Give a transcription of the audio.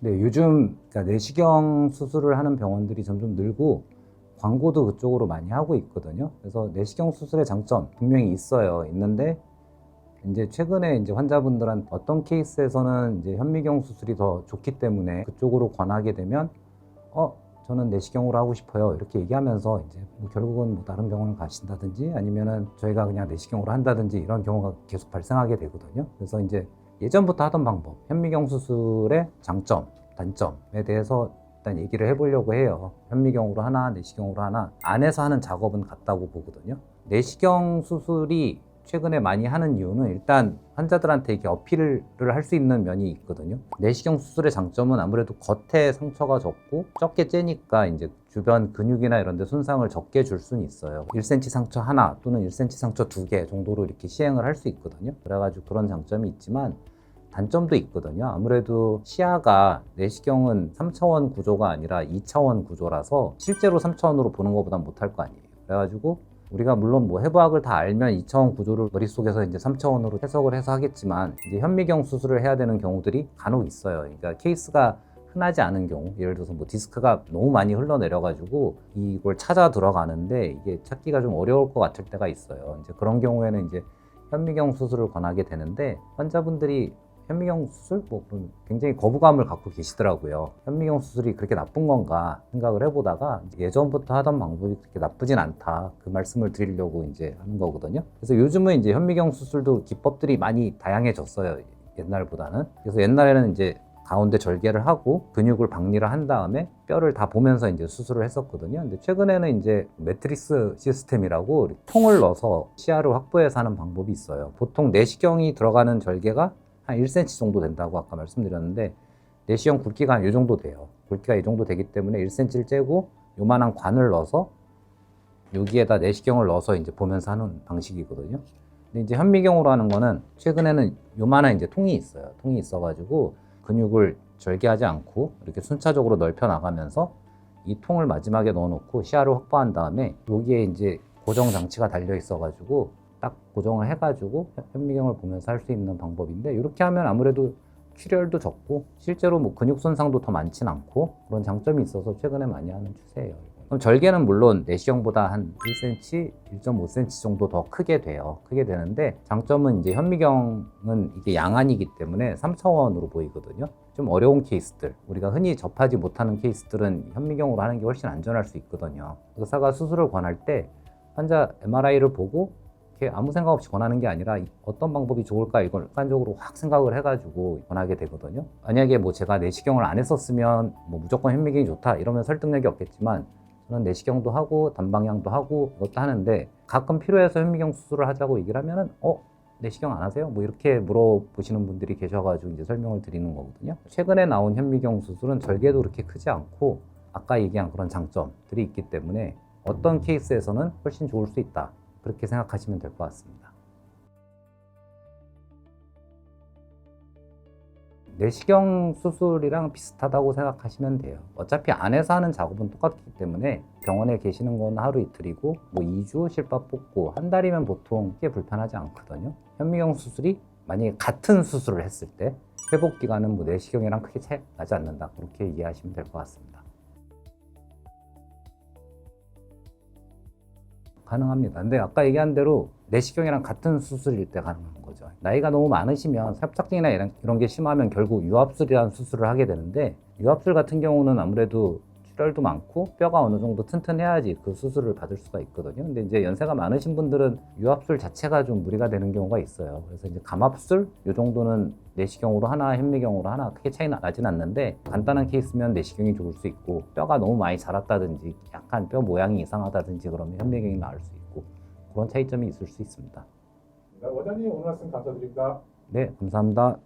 네, 요즘 그러니까 내시경 수술을 하는 병원들이 점점 늘고 광고도 그쪽으로 많이 하고 있거든요. 그래서 내시경 수술의 장점 분명히 있어요. 있는데 이제 최근에 이제 환자분들한 어떤 케이스에서는 이제 현미경 수술이 더 좋기 때문에 그쪽으로 권하게 되면 저는 내시경으로 하고 싶어요 이렇게 얘기하면서 이제 뭐 결국은 뭐 다른 병원을 가신다든지 아니면은 저희가 그냥 내시경으로 한다든지 이런 경우가 계속 발생하게 되거든요. 그래서 이제 예전부터 하던 방법 현미경 수술의 장점, 단점에 대해서 일단 얘기를 해보려고 해요. 현미경으로 하나 내시경으로 하나 안에서 하는 작업은 같다고 보거든요. 내시경 수술이 최근에 많이 하는 이유는 일단 환자들한테 이렇게 어필을 할 수 있는 면이 있거든요. 내시경 수술의 장점은 아무래도 겉에 상처가 적고 적게 째니까 이제 주변 근육이나 이런 데 손상을 적게 줄 수는 있어요. 1cm 상처 하나 또는 1cm 상처 2개 정도로 이렇게 시행을 할 수 있거든요. 그래가지고 그런 장점이 있지만 단점도 있거든요. 아무래도 시야가 내시경은 3차원 구조가 아니라 2차원 구조라서 실제로 3차원으로 보는 것보다 못할 거 아니에요. 그래가지고 우리가 물론 뭐 해부학을 다 알면 2차원 구조를 머릿속에서 이제 3차원으로 해석을 해서 하겠지만 이제 현미경 수술을 해야 되는 경우들이 간혹 있어요. 그러니까 케이스가 흔하지 않은 경우, 예를 들어서 뭐 디스크가 너무 많이 흘러내려가지고 이걸 찾아 들어가는데 이게 찾기가 좀 어려울 것 같을 때가 있어요. 이제 그런 경우에는 이제 현미경 수술을 권하게 되는데 환자분들이 현미경 수술? 뭐 굉장히 거부감을 갖고 계시더라고요. 현미경 수술이 그렇게 나쁜 건가 생각을 해보다가 예전부터 하던 방법이 그렇게 나쁘진 않다. 그 말씀을 드리려고 이제 하는 거거든요. 그래서 요즘은 이제 현미경 수술도 기법들이 많이 다양해졌어요. 옛날보다는. 그래서 옛날에는 이제 가운데 절개를 하고 근육을 박리를 한 다음에 뼈를 다 보면서 이제 수술을 했었거든요. 근데 최근에는 이제 매트리스 시스템이라고 통을 넣어서 시야를 확보해서 하는 방법이 있어요. 보통 내시경이 들어가는 절개가 한 1cm 정도 된다고 아까 말씀드렸는데 내시경 굵기가 한 이 정도 돼요. 굵기가 이 정도 되기 때문에 1cm를 째고 요만한 관을 넣어서 여기에다 내시경을 넣어서 이제 보면서 하는 방식이거든요. 근데 이제 현미경으로 하는 거는 최근에는 요만한 이제 통이 있어요. 통이 있어가지고 근육을 절개하지 않고 이렇게 순차적으로 넓혀 나가면서 이 통을 마지막에 넣어놓고 시야를 확보한 다음에 여기에 이제 고정 장치가 달려 있어가지고 딱 고정을 해가지고 현미경을 보면서 할 수 있는 방법인데 이렇게 하면 아무래도 출혈도 적고 실제로 뭐 근육 손상도 더 많진 않고 그런 장점이 있어서 최근에 많이 하는 추세예요. 그럼 절개는 물론 내시경보다 한 1cm, 1.5cm 정도 더 크게 돼요. 크게 되는데 장점은 이제 현미경은 이게 양안이기 때문에 3차원으로 보이거든요. 좀 어려운 케이스들, 우리가 흔히 접하지 못하는 케이스들은 현미경으로 하는 게 훨씬 안전할 수 있거든요. 의사가 수술을 권할 때 환자 MRI를 보고 아무 생각 없이 권하는 게 아니라 어떤 방법이 좋을까 이걸 객관적으로 확 생각을 해가지고 권하게 되거든요. 만약에 뭐 제가 내시경을 안 했었으면 뭐 무조건 현미경이 좋다 이러면 설득력이 없겠지만 저는 내시경도 하고 단방향도 하고 그것도 하는데 가끔 필요해서 현미경 수술을 하자고 얘기를 하면은 내시경 안 하세요? 뭐 이렇게 물어보시는 분들이 계셔가지고 이제 설명을 드리는 거거든요. 최근에 나온 현미경 수술은 절개도 그렇게 크지 않고 아까 얘기한 그런 장점들이 있기 때문에 어떤 케이스에서는 훨씬 좋을 수 있다. 그렇게 생각하시면 될 것 같습니다. 내시경 수술이랑 비슷하다고 생각하시면 돼요. 어차피 안에서 하는 작업은 똑같기 때문에 병원에 계시는 건 하루 이틀이고 뭐 2주 실밥 뽑고 한 달이면 보통 크게 불편하지 않거든요. 현미경 수술이 만약에 같은 수술을 했을 때 회복 기간은 뭐 내시경이랑 크게 차이 나지 않는다. 그렇게 이해하시면 될 것 같습니다. 가능합니다. 근데 아까 얘기한 대로 내시경이랑 같은 수술일 때 가능한 거죠. 나이가 너무 많으시면 협착증이나 이런 게 심하면 결국 유압술이라는 수술을 하게 되는데 유압술 같은 경우는 아무래도 출혈도 많고 뼈가 어느 정도 튼튼해야지 그 수술을 받을 수가 있거든요. 근데 이제 연세가 많으신 분들은 유압술 자체가 좀 무리가 되는 경우가 있어요. 그래서 이제 감압술 이 정도는 내시경으로 하나 현미경으로 하나 크게 차이 나진 않는데 간단한 케이스면 내시경이 좋을 수 있고 뼈가 너무 많이 자랐다든지 약간 뼈 모양이 이상하다든지 그러면 현미경이 나을 수 있고 그런 차이점이 있을 수 있습니다. 원장님 오늘 말씀 감사드립니다. 네, 감사합니다.